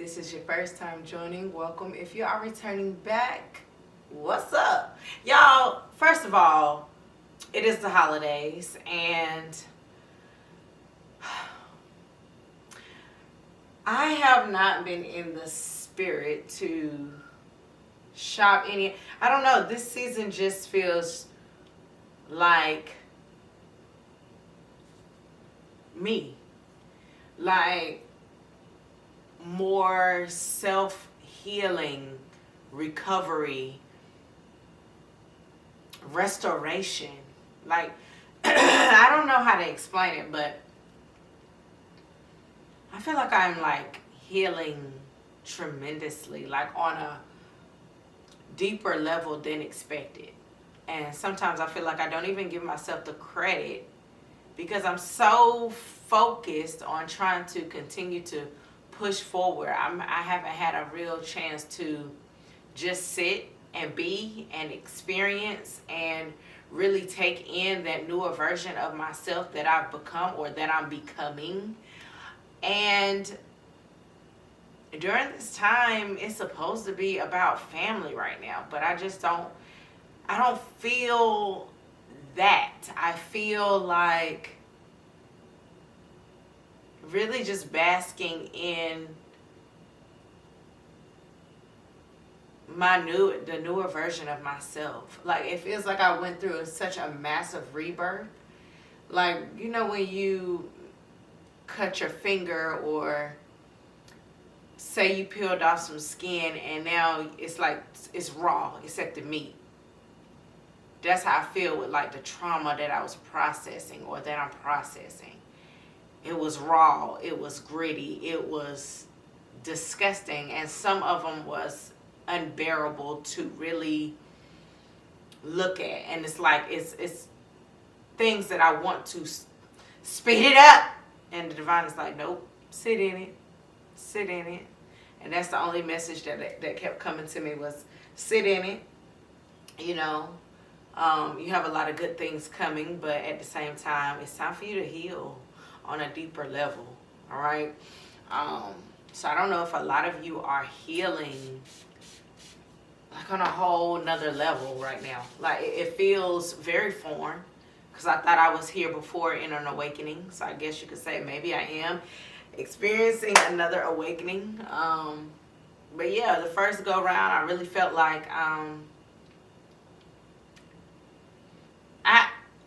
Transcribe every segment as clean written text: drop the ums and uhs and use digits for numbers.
this is your first time joining, welcome. If you are returning back, what's up? Y'all, first of all, it is the holidays and I have not been in the spirit to shop any. I don't know, this season just feels like me. Like more self-healing, recovery, restoration. Like, I don't know how to explain it, but I feel like I'm like healing tremendously, like on a deeper level than expected. And sometimes I feel like I don't even give myself the credit because I'm so focused on trying to continue to push forward. I haven't had a real chance to just sit and be and experience and really take in that newer version of myself that I've become or that I'm becoming. And during this time, it's supposed to be about family right now, but I don't feel that. I feel like really just basking in the newer version of myself. Like, it feels like I went through such a massive rebirth. Like, you know, when you cut your finger or say you peeled off some skin and now it's like it's raw except the meat. That's how I feel with like the trauma that I was processing or that I'm processing. It was raw, it was gritty, it was disgusting, and some of them was unbearable to really look at. And it's like it's things that I want to speed it up, and the divine is like, nope, sit in it, sit in it. And that's the only message that kept coming to me was sit in it. You know, you have a lot of good things coming, but at the same time, it's time for you to heal on a deeper level. All right. So I don't know if a lot of you are healing like on a whole nother level right now. Like, it feels very foreign because I thought I was here before in an awakening. So I guess you could say maybe I am experiencing another awakening. But yeah, the first go round, I really felt like I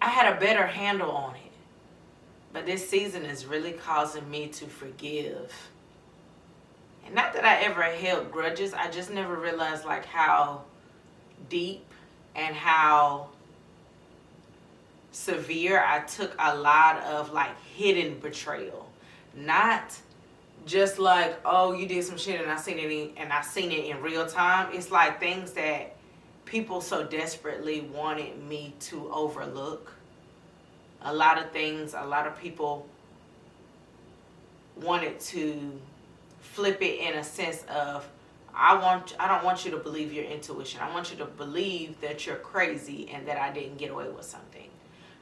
had a better handle on it. But this season is really causing me to forgive. And not that I ever held grudges, I just never realized like how deep and how severe I took a lot of like hidden betrayal. Not just like, oh, you did some shit and I seen it in real time. It's like things that people so desperately wanted me to overlook. A lot of things, a lot of people wanted to flip it in a sense of, I don't want you to believe your intuition. I want you to believe that you're crazy and that I didn't get away with something.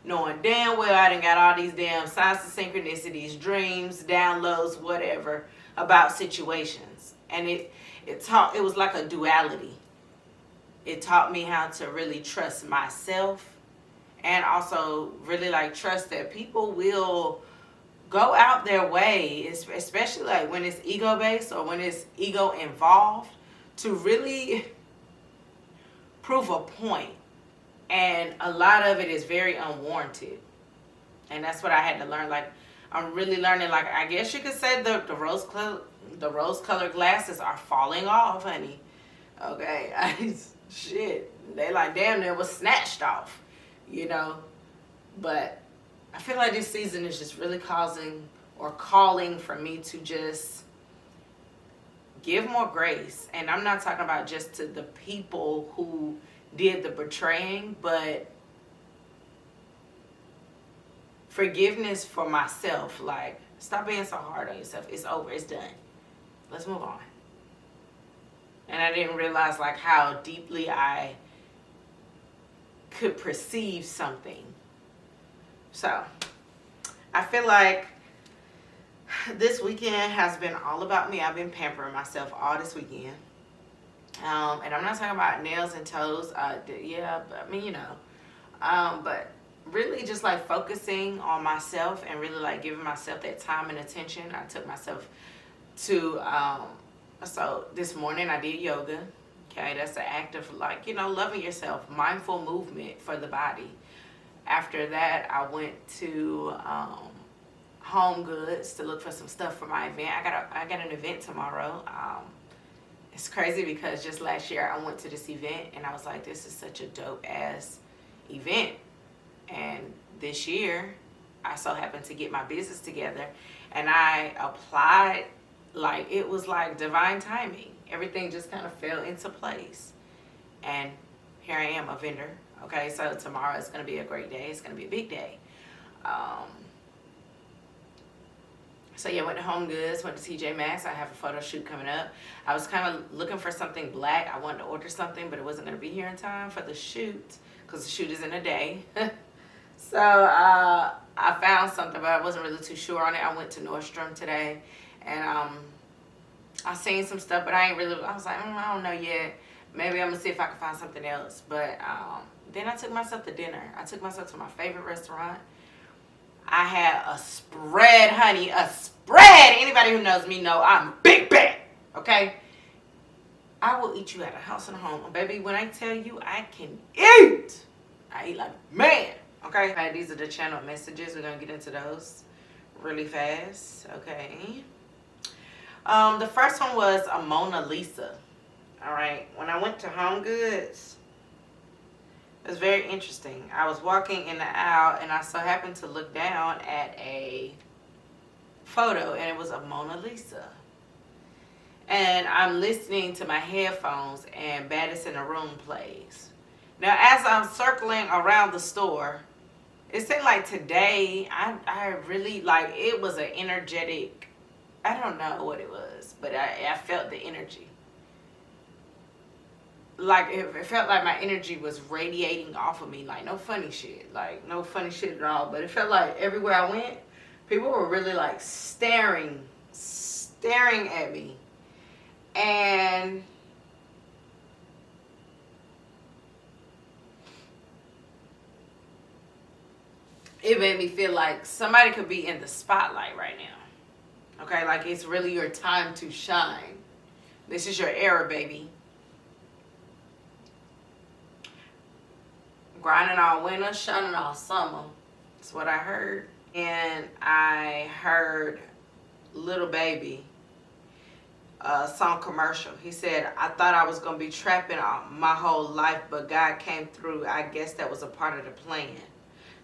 Knowing damn well I done got all these damn signs of synchronicities, dreams, downloads, whatever, about situations. And it was like a duality. It taught me how to really trust myself and also really like trust that people will go out their way, especially like when it's ego based or when it's ego involved, to really prove a point. And a lot of it is very unwarranted. And that's what I had to learn. Like, I'm really learning, like, I guess you could say the rose-colored glasses are falling off, honey. Okay, shit, they like damn near was snatched off, you know. But I feel like this season is just really causing or calling for me to just give more grace. And I'm not talking about just to the people who did the betraying, but forgiveness for myself. Like, stop being so hard on yourself. It's over, it's done. Let's move on. And I didn't realize like how deeply I could perceive something. So I feel like This weekend has been all about me. I've been pampering myself all this weekend. And I'm not talking about nails and toes. Yeah, but, I mean, but really just like focusing on myself and really like giving myself that time and attention. I took myself to, so this morning I did yoga. Okay, that's an act of like, loving yourself, mindful movement for the body. After that, I went to Home Goods to look for some stuff for my event. I got an event tomorrow. It's crazy because just last year I went to this event and I was like, this is such a dope ass event. And this year I so happened to get my business together and I applied, like it was like divine timing. Everything just kind of fell into place. And here I am, a vendor. Okay, so tomorrow is going to be a great day. It's going to be a big day. So yeah, went to Home Goods, went to TJ Maxx. I have a photo shoot coming up. I was kind of looking for something black. I wanted to order something, but it wasn't going to be here in time for the shoot because the shoot is in a day. So I found something, but I wasn't really too sure on it. I went to Nordstrom today, and I seen some stuff, but I was like, I don't know yet. Maybe I'm going to see if I can find something else. But then I took myself to dinner. I took myself to my favorite restaurant. I had a spread, honey, a spread. Anybody who knows me know I'm big bad, okay? I will eat you at a house and a home. Baby, when I tell you I can eat, I eat like man, okay? Right, these are the channel messages. We're going to get into those really fast, okay? The first one was a Mona Lisa, all right? When I went to Home Goods, it was very interesting. I was walking in the aisle and I so happened to look down at a photo and it was a Mona Lisa. And I'm listening to my headphones and Baddest in the Room plays. Now as I'm circling around the store, it seemed like today I really like, it was an energetic, I don't know what it was, but I felt the energy. Like it felt like my energy was radiating off of me, like no funny shit, at all. But it felt like everywhere I went, people were really like staring at me, and it made me feel like somebody could be in the spotlight right now. Okay, like it's really your time to shine. This is your era, baby. Grinding all winter, shining all summer. That's what I heard. And I heard Little Baby song commercial. He said, I thought I was going to be trapping my whole life, but God came through. I guess that was a part of the plan.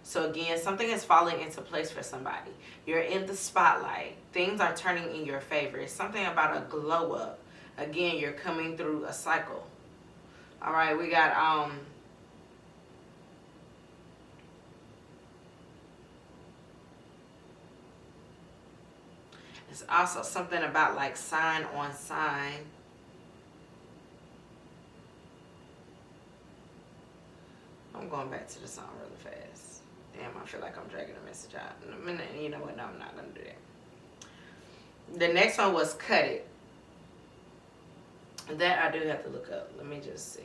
So again, something is falling into place for somebody. You're in the spotlight. Things are turning in your favor. It's something about a glow up. Again, you're coming through a cycle. All right, we got it's also something about like sign on sign. I'm going back to the song really fast. Damn, I feel like I'm dragging the message out. In a minute, you know what? No, I'm not going to do that. The next one was Cut It. That I do have to look up. Let me just see.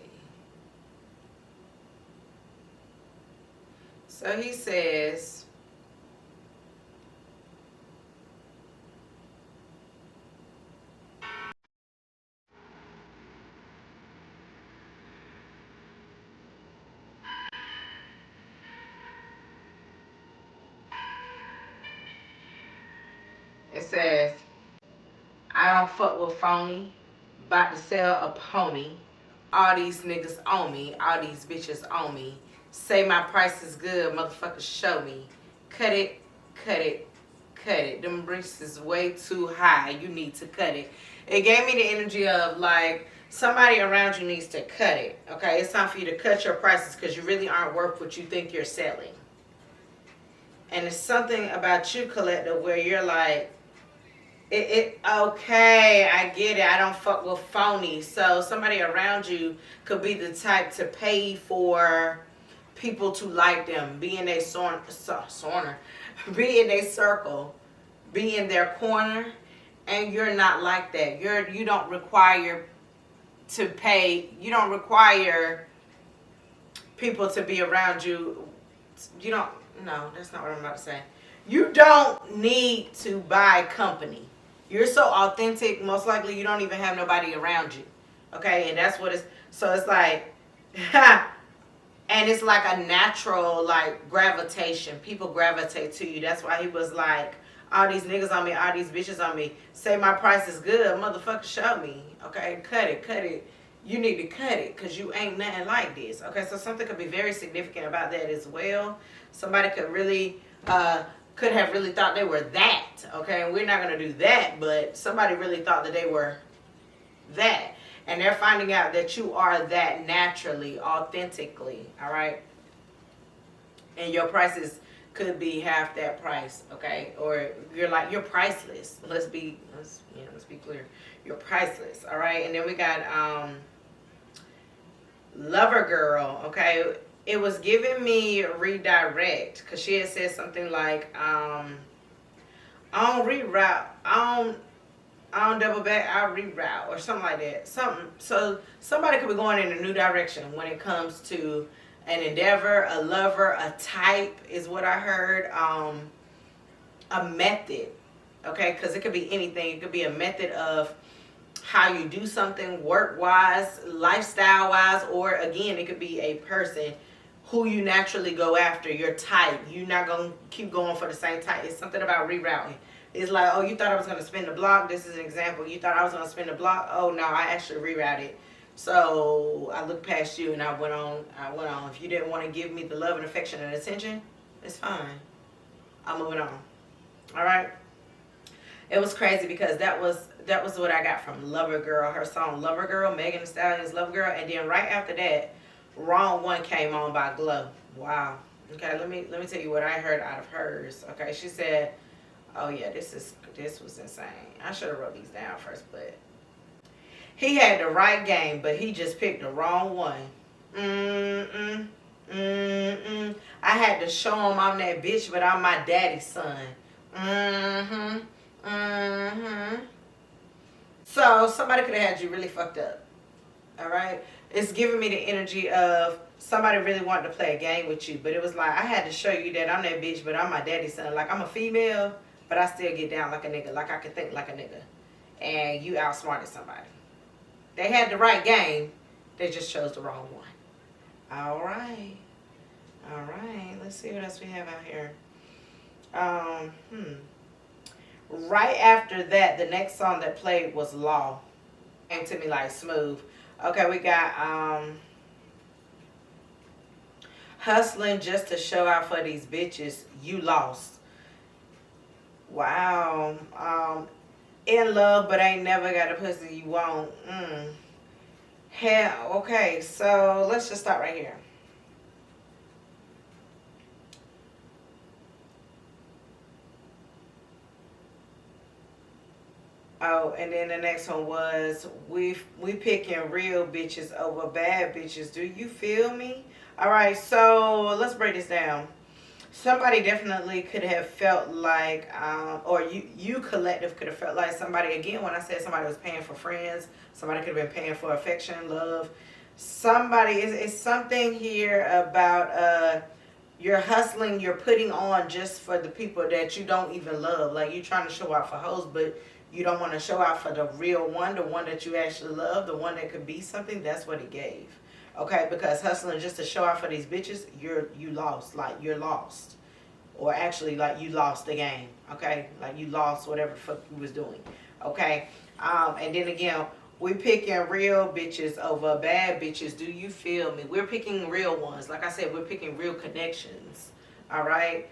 So he says, it says, I don't fuck with phony, about to sell a pony. All these niggas on me, all these bitches on me. Say my price is good, motherfuckers show me. Cut it, cut it, cut it. Them bricks is way too high, you need to cut it. It gave me the energy of like, somebody around you needs to cut it. Okay, it's time for you to cut your prices because you really aren't worth what you think you're selling. And it's something about you, Collective, where you're like, okay, I get it. I don't fuck with phony. So somebody around you could be the type to pay for people to like them, be in their be in their circle, be in their corner, and you're not like that. You don't require to pay. You don't require people to be around you. You don't. No, that's not what I'm about to say. You don't need to buy company. You're so authentic. Most likely, you don't even have nobody around you. Okay, and that's what it's. So it's like, and it's like a natural like gravitation. People gravitate to you. That's why he was like, all these niggas on me, all these bitches on me. Say my price is good, motherfucker. Show me. Okay, cut it. You need to cut it because you ain't nothing like this. Okay, so something could be very significant about that as well. Somebody could really, could have really thought they were that. Okay, and we're not going to do that, but somebody really thought that they were that. And they're finding out that you are that naturally, authentically. All right. And your prices could be half that price. Okay. Or you're priceless. Let's be clear. You're priceless. All right. And then we got, Lover Girl. Okay. It was giving me redirect because she had said something like, I don't reroute. I don't double back, I'll reroute or something like that. So somebody could be going in a new direction when it comes to an endeavor, a lover, a type is what I heard. A method, okay? Because it could be anything. It could be a method of how you do something work-wise, lifestyle-wise, or again, it could be a person who you naturally go after, your type. You're not going to keep going for the same type. It's something about rerouting. It's like, oh, you thought I was going to spin the block. This is an example. You thought I was going to spin the block. Oh, no, I actually rerouted. So I looked past you and I went on. If you didn't want to give me the love and affection and attention, it's fine. I'm moving on. All right. It was crazy because that was what I got from Lover Girl. Her song Lover Girl, Megan Thee Stallion's Lover Girl. And then right after that, Wrong One came on by Glow. Wow. Okay, let me tell you what I heard out of hers. Okay, she said, oh yeah, this was insane. I should have wrote these down first, but he had the right game, but he just picked the wrong one. I had to show him I'm that bitch, but I'm my daddy's son. So somebody could have had you really fucked up. All right, it's giving me the energy of somebody really wanted to play a game with you, but it was like I had to show you that I'm that bitch, but I'm my daddy's son. Like I'm a female, but I still get down like a nigga. Like I can think like a nigga. And you outsmarted somebody. They had the right game. They just chose the wrong one. All right. All right. Let's see what else we have out here. Right after that, the next song that played was Law. Came to me like smooth. Okay, we got Hustling Just to Show Out for These Bitches. You lost. Wow. In love, but ain't never got a pussy you want. Hell, okay, so let's just start right here. Oh, and then the next one was we picking real bitches over bad bitches. Do you feel me? All right, so let's break this down. Somebody definitely could have felt like, or you collective could have felt like somebody, again, when I said somebody was paying for friends, somebody could have been paying for affection, love. Somebody, it's something here about you're hustling, you're putting on just for the people that you don't even love. Like you're trying to show out for hoes, but you don't want to show out for the real one, the one that you actually love, the one that could be something. That's what he gave. Okay, because hustling just to show out for these bitches, you lost. Like you're lost. Or actually like you lost the game. Okay? Like you lost whatever the fuck you was doing. Okay? And then again, we picking real bitches over bad bitches. Do you feel me? We're picking real ones. Like I said, we're picking real connections. Alright?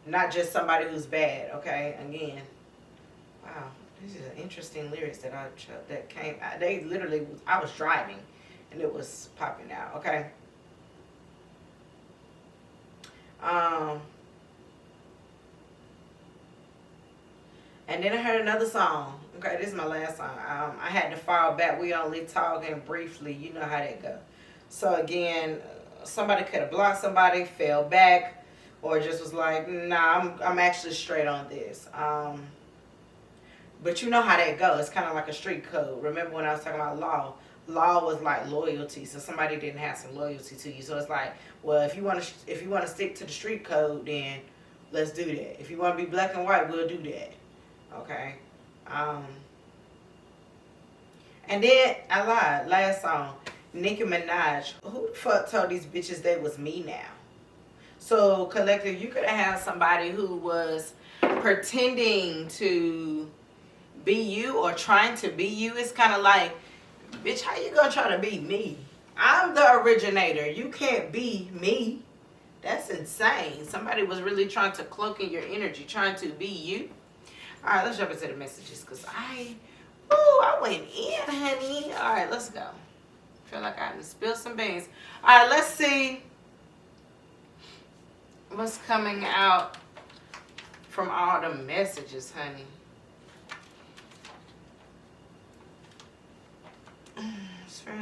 Not just somebody who's bad. Okay? Again. Wow. These are interesting lyrics that came. They literally, I was driving. And it was popping out, okay? And then I heard another song. Okay, this is my last song. I had to fall back. We only talking briefly. You know how that go. So again, somebody could have blocked somebody, fell back, or just was like, nah, I'm actually straight on this. But you know how that goes. It's kind of like a street code. Remember when I was talking about law? Law was like loyalty. So somebody didn't have some loyalty to you. So it's like, well, if you want to stick to the street code, then let's do that. If you want to be black and white, we'll do that. Okay. And then I lied. Last song, Nicki Minaj. Who the fuck told these bitches they was me now? So collective, you could have had somebody who was pretending to be you or trying to be you. It's kind of like, bitch, how you gonna try to be me? I'm the originator. You can't be me. That's insane. Somebody was really trying to cloak in your energy, trying to be you. All right, let's jump into the messages because I went in, honey. All right, let's go. Feel like I had to spill some beans. All right, let's see what's coming out from all the messages, honey.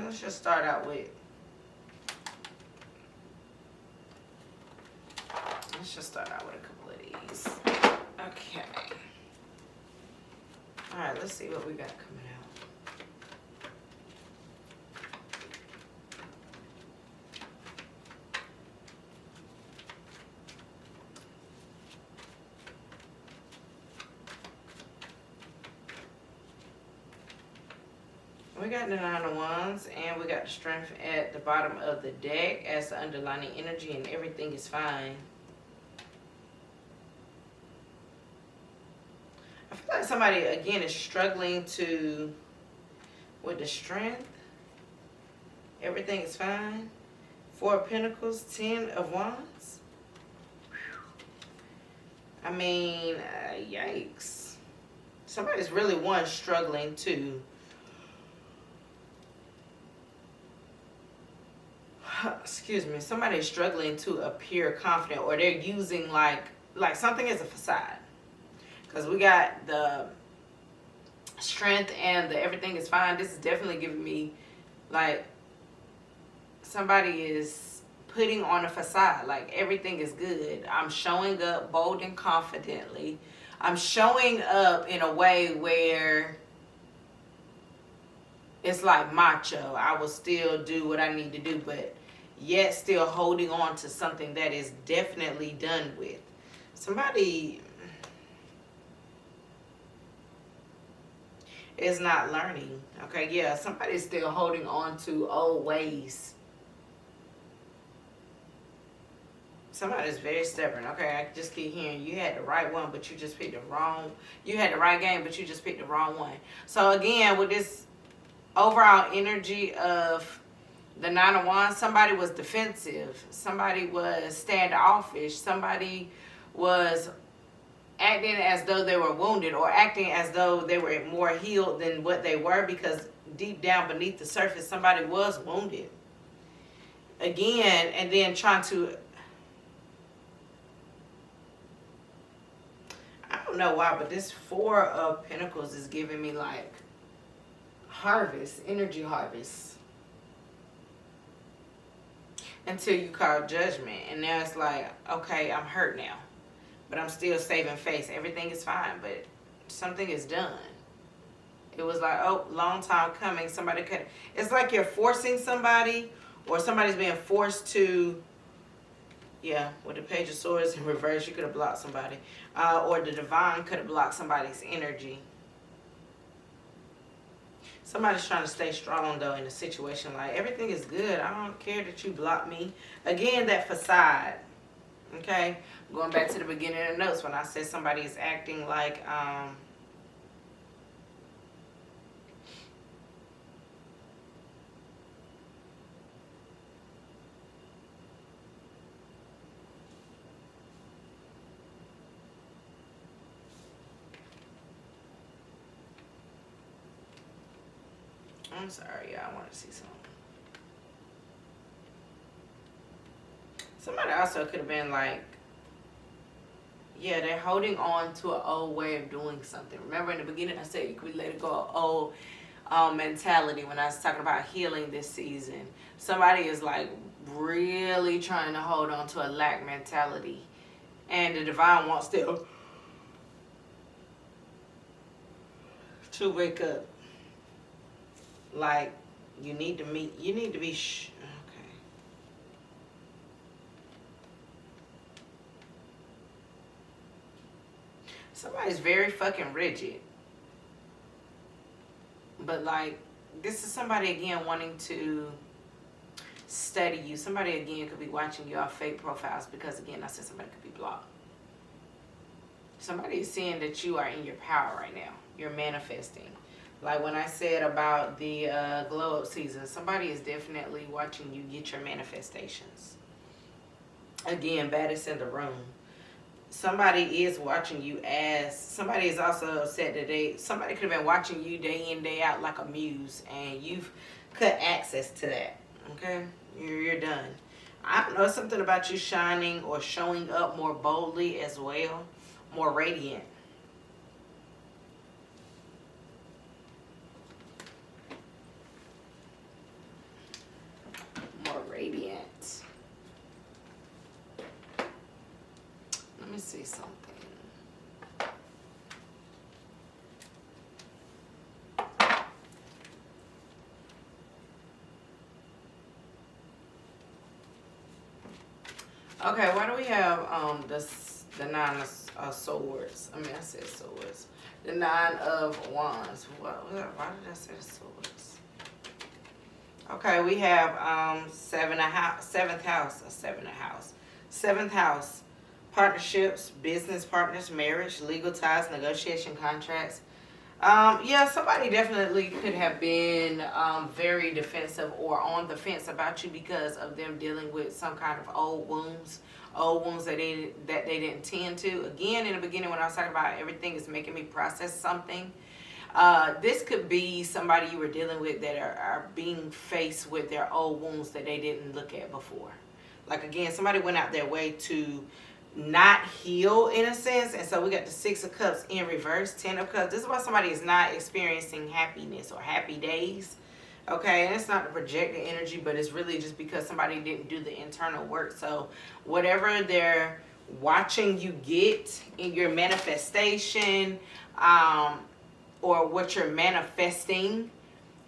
Let's just start out with. Let's just start out with a couple of these. Okay. All right, let's see what we got coming out. We got the 9 of Wands, and we got the Strength at the bottom of the deck as the underlining energy, and everything is fine. I feel like somebody, again, is struggling to, with the Strength. Everything is fine. 4 of Pentacles, 10 of Wands. I mean, yikes. Somebody's really, struggling to... Excuse me, somebody's struggling to appear confident, or they're using like something as a facade. Because we got the Strength and the everything is fine. This is definitely giving me like somebody is putting on a facade, like everything is good. I'm showing up bold and confidently. I'm showing up in a way where it's like macho. I will still do what I need to do, but yet still holding on to something that is definitely done with. Somebody is not learning. Okay, yeah, somebody's still holding on to old ways. Somebody's very stubborn. Okay, I just keep hearing you had the right one, but you just picked the wrong. You had the right game, but you just picked the wrong one. So again, with this overall energy of the 9 of Wands, somebody was defensive. Somebody was standoffish. Somebody was acting as though they were wounded, or acting as though they were more healed than what they were, because deep down beneath the surface, somebody was wounded. Again, and then trying to... I don't know why, but this 4 of Pentacles is giving me like harvest, energy harvest. Until you call judgment. And now it's like, okay, I'm hurt now, but I'm still saving face. Everything is fine, but something is done. It was like, oh, long time coming. Somebody could... It's like you're forcing somebody, or somebody's being forced to... Yeah, with the Page of Swords in reverse, you could have blocked somebody. Or the Divine could have blocked somebody's energy. Somebody's trying to stay strong, though, in a situation like, everything is good. I don't care that you block me. Again, that facade. Okay? Going back to the beginning of the notes when I said somebody is acting like... I'm sorry, y'all. I want to see something. Somebody also could have been like, yeah, they're holding on to an old way of doing something. Remember in the beginning I said you could let it go of old mentality when I was talking about healing this season. Somebody is like really trying to hold on to a lack mentality. And the Divine wants to To wake up. Like, you need to be, okay. Somebody's very fucking rigid. But like, this is somebody again wanting to study you. Somebody again could be watching you off fake profiles because again, I said somebody could be blocked. Somebody is seeing that you are in your power right now. You're manifesting. Like when I said about the glow up season, somebody is definitely watching you get your manifestations. Again, baddest in the room. Somebody is watching you as, somebody is also upset that somebody could have been watching you day in, day out like a muse, and you've cut access to that. Okay? You're done. I don't know, something about you shining or showing up more boldly as well, more radiant. More radiant. Let me see something. Okay, why do we have the nine of swords? I mean, I said swords. The nine of wands. Why did I say swords? Okay, we have seventh house. Partnerships, business partners, marriage, legal ties, negotiation, contracts. Yeah, somebody definitely could have been very defensive or on the fence about you because of them dealing with some kind of old wounds that they didn't tend to. Again, in the beginning when I was talking about everything is making me process something, this could be somebody you were dealing with that are being faced with their old wounds that they didn't look at before. Like again, somebody went out their way to not heal in a sense, and so we got the 6 of Cups in reverse, 10 of Cups. This is why somebody is not experiencing happiness or happy days. Okay, and it's not the projected energy, but it's really just because somebody didn't do the internal work. So whatever they're watching you get in your manifestation, or what you're manifesting,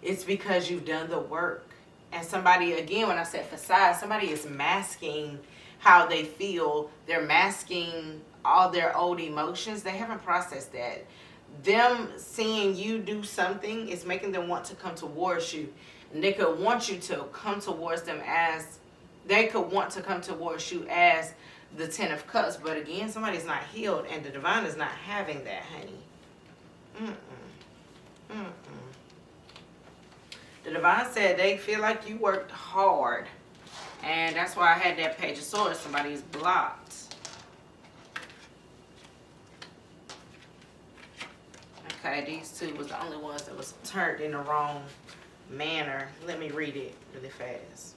it's because you've done the work. And somebody, again, when I said facade, somebody is masking how they feel. They're masking all their old emotions. They haven't processed that. Them seeing you do something is making them want to come towards you. And they could want you to come towards them as, they could want to come towards you as the 10 of Cups. But again, somebody's not healed, and the divine is not having that, honey. The divine said they feel like you worked hard. And that's why I had that Page of Swords. Somebody's blocked. Okay, these two was the only ones that was turned in the wrong manner. Let me read it really fast.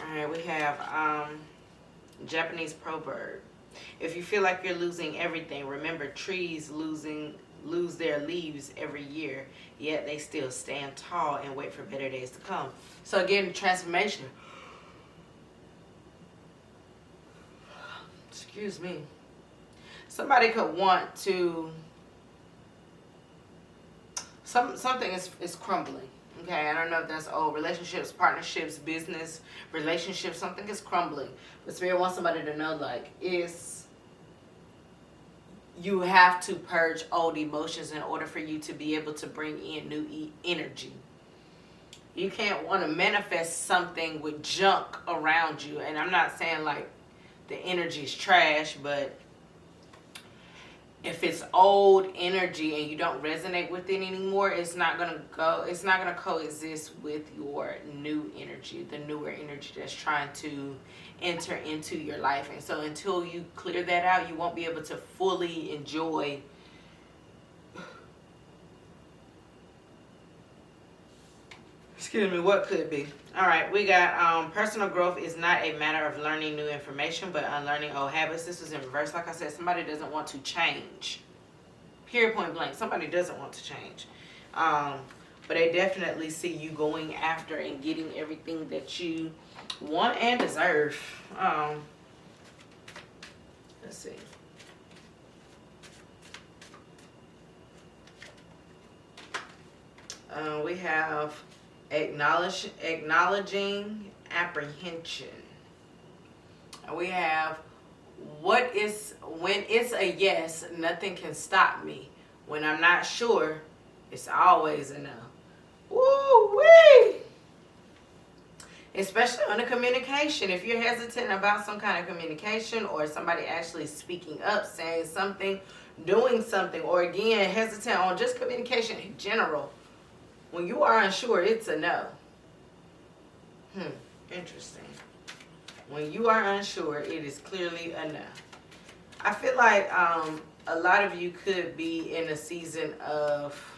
Alright, we have Japanese proverb. If you feel like you're losing everything, remember trees lose their leaves every year, yet they still stand tall and wait for better days to come. So again, transformation. Excuse me. Somebody could want to, something is crumbling. Okay, I don't know if that's old relationships, partnerships, business, relationships, something is crumbling. But Spirit wants somebody to know, like, you have to purge old emotions in order for you to be able to bring in new energy. You can't want to manifest something with junk around you. And I'm not saying like the energy is trash, but if it's old energy and you don't resonate with it anymore, it's not going to coexist with your new energy, the newer energy that's trying to enter into your life. And so until you clear that out, you won't be able to fully enjoy what could be. All right, we got personal growth is not a matter of learning new information, but unlearning old habits. This was in reverse. Like I said, somebody doesn't want to change. Period, point blank. Somebody doesn't want to change. But they definitely see you going after and getting everything that you want and deserve. Let's see. We have acknowledging apprehension. And we have when it's a yes, nothing can stop me. When I'm not sure, it's always a no. Woo-wee! Especially on the communication. If you're hesitant about some kind of communication, or somebody actually speaking up, saying something, doing something, or again, hesitant on just communication in general, when you are unsure, it's a no. Interesting. When you are unsure, it is clearly a no. I feel like a lot of you could be in a season of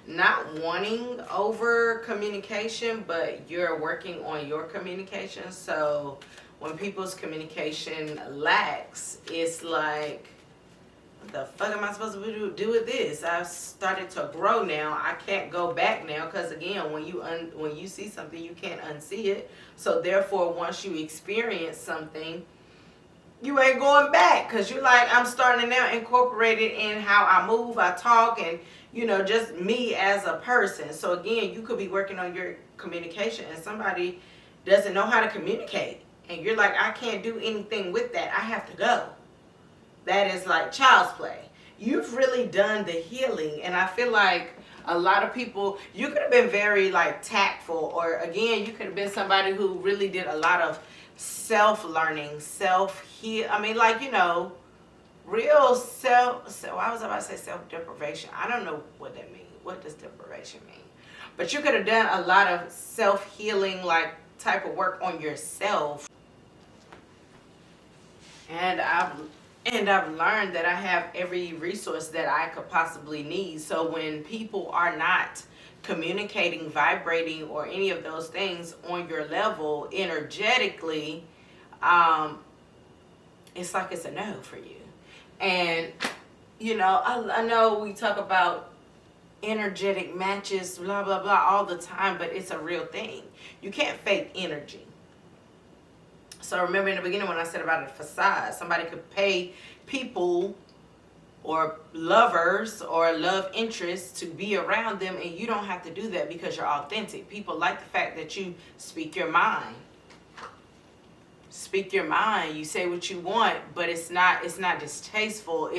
not wanting over communication, but you're working on your communication. So when people's communication lacks, it's like, what the fuck am I supposed to do with this? I've started to grow now. I can't go back now, because again, when you see something, you can't unsee it. So therefore, once you experience something, you ain't going back, because you're like, I'm starting to now incorporate it in how I move, I talk, and just me as a person. So again, you could be working on your communication and somebody doesn't know how to communicate. And you're like, I can't do anything with that. I have to go. That is like child's play. You've really done the healing. And I feel like a lot of people, you could have been very like tactful, or again, you could have been somebody who really did a lot of self-learning, self-heal. I mean, like, real why was I about to say self-deprivation? I don't know what that means. What does deprivation mean? But you could have done a lot of self-healing, like, type of work on yourself. And I've learned that I have every resource that I could possibly need. So when people are not communicating, vibrating, or any of those things on your level energetically, it's like it's a no for you. And I know we talk about energetic matches, blah blah blah, all the time, but it's a real thing. You can't fake energy. So remember in the beginning when I said about a facade, somebody could pay people or lovers or love interests to be around them, and you don't have to do that because you're authentic. People like the fact that you speak your mind. Speak your mind. You say what you want, but it's not distasteful.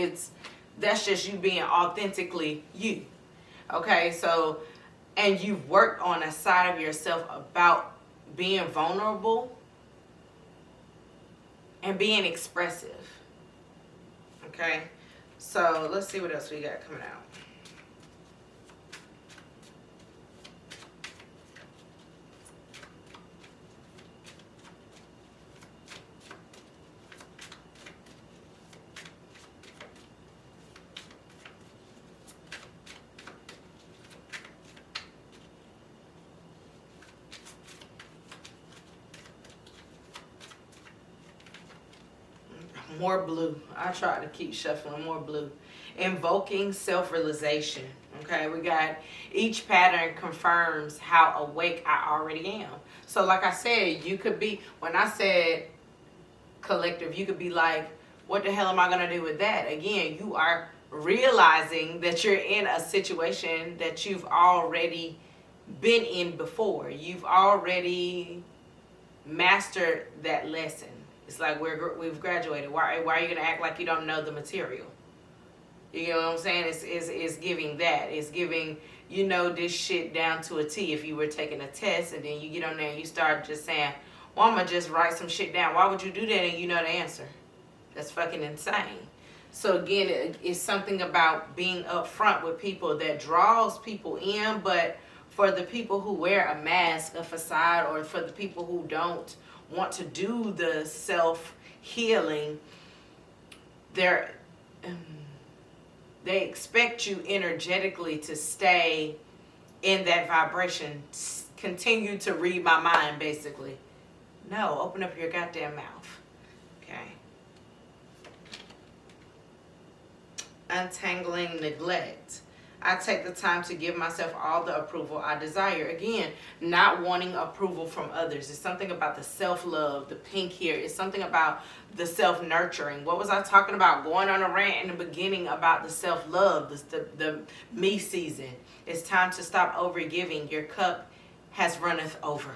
That's just you being authentically you. Okay, so, and you've worked on a side of yourself about being vulnerable and being expressive. Okay, so let's see what else we got coming out. More blue. I tried to keep shuffling. More blue. Invoking self-realization. Okay, we got each pattern confirms how awake I already am. So like I said, you could be, when I said collective, you could be like, what the hell am I going to do with that? Again, you are realizing that you're in a situation that you've already been in before. You've already mastered that lesson. It's like we've graduated. Why are you going to act like you don't know the material? You know what I'm saying? It's giving that. It's giving, this shit down to a T. If you were taking a test and then you get on there and you start just saying, well, I'm going to just write some shit down. Why would you do that and you know the answer? That's fucking insane. So again, it's something about being upfront with people that draws people in. But for the people who wear a mask, a facade, or for the people who don't want to do the self-healing, they expect you energetically to stay in that vibration. Continue to read my mind, basically. No, open up your goddamn mouth. Okay. Untangling neglect. I take the time to give myself all the approval I desire. Again, not wanting approval from others. It's something about the self-love, the pink here. It's something about the self-nurturing. What was I talking about? Going on a rant in the beginning about the self-love, the me season. It's time to stop over-giving. Your cup has runneth over.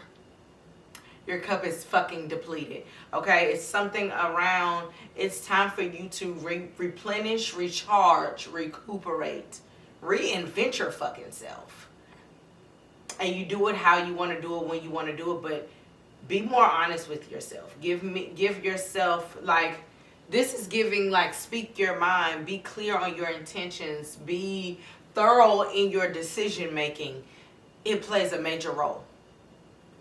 Your cup is fucking depleted. Okay? It's something around, it's time for you to replenish, recharge, recuperate. Reinvent your fucking self. And you do it how you want to do it, when you want to do it, but be more honest with yourself. Give yourself, like, this is giving, like, speak your mind, be clear on your intentions, be thorough in your decision making. It plays a major role.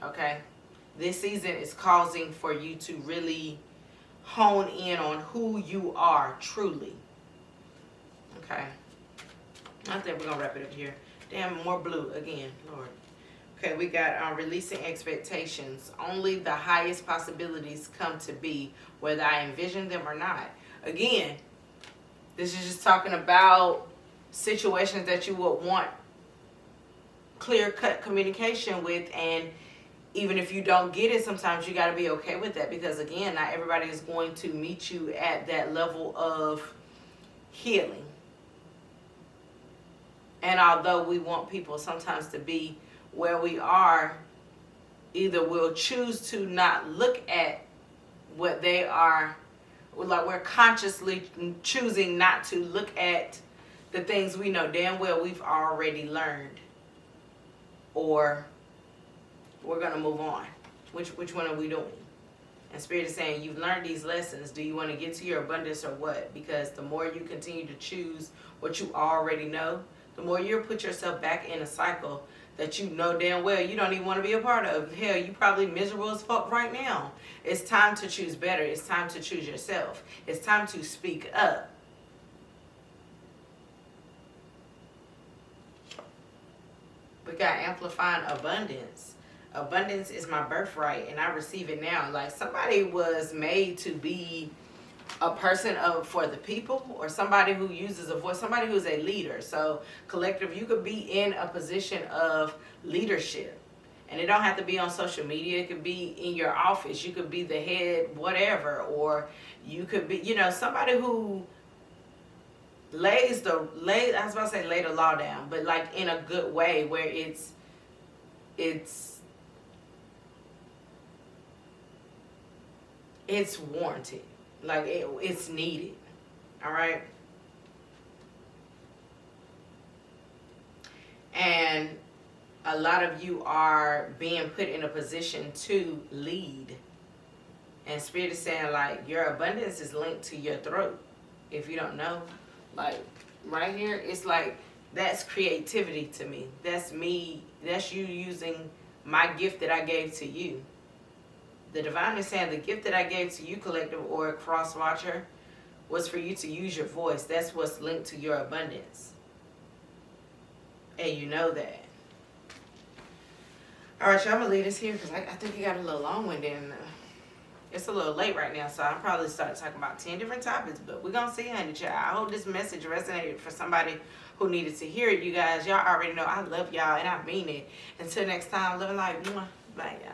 Okay? This season is causing for you to really hone in on who you are truly. Okay? I think we're going to wrap it up here. Damn, more blue again, Lord. Okay, we got releasing expectations. Only the highest possibilities come to be, whether I envision them or not. Again, this is just talking about situations that you would want clear-cut communication with, and even if you don't get it, sometimes you got to be okay with that, because again, not everybody is going to meet you at that level of healing. And although we want people sometimes to be where we are, either we'll choose to not look at what they are, like we're consciously choosing not to look at the things we know damn well we've already learned, or we're going to move on. Which one are we doing? And Spirit is saying, you've learned these lessons. Do you want to get to your abundance or what? Because the more you continue to choose what you already know, the more you'll put yourself back in a cycle that you know damn well you don't even want to be a part of. Hell, you probably miserable as fuck right now. It's time to choose better. It's time to choose yourself. It's time to speak up. We got amplifying abundance. Abundance is my birthright, and I receive it now. Like, somebody was made to be a person for the people, or somebody who uses a voice, somebody who's a leader. So collective, you could be in a position of leadership, and it don't have to be on social media. It could be in your office. You could be the head whatever, or you could be, you know, somebody who lay the law down, but like in a good way, where it's warranted. Like, it's needed. All right? And a lot of you are being put in a position to lead. And Spirit is saying, like, your abundance is linked to your throat. If you don't know, like, right here, it's like, that's creativity to me. That's me. That's you using my gift that I gave to you. The divine is saying the gift that I gave to you, collective or cross watcher, was for you to use your voice. That's what's linked to your abundance. And you know that. All right, y'all, I'm going to leave this here because I think it got a little long-winded. And it's a little late right now, so I'll probably start talking about 10 different topics. But we're going to see, honey, child. I hope this message resonated for somebody who needed to hear it. You guys, y'all already know I love y'all, and I mean it. Until next time, love and light. Bye, y'all.